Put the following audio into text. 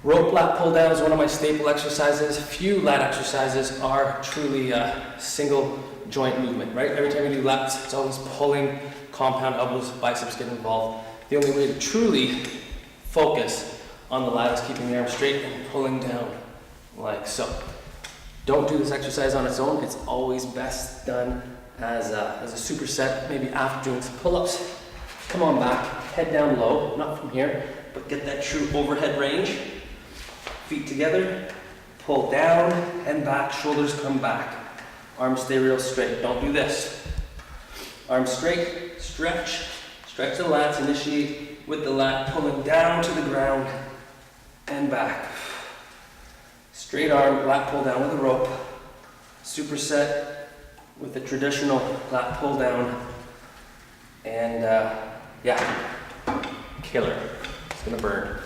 Rope lat pull down is one of my staple exercises. Few lat exercises are truly a single joint movement, right? Every time you do lats, it's always pulling, compound elbows, biceps get involved. The only way to truly focus on the lat is keeping the arm straight and pulling down like so. Don't do this exercise on its own. It's always best done as a superset, maybe after doing some pull-ups. Come on back, head down low, not from here, but get that true overhead range. Feet together, pull down and back, shoulders come back. Arms stay real straight, don't do this. Arms straight, stretch the lats, initiate with the lat, pulling down to the ground and back. Straight arm, lat pull down with a rope. Superset with the traditional lat pull down. And yeah, killer, it's gonna burn.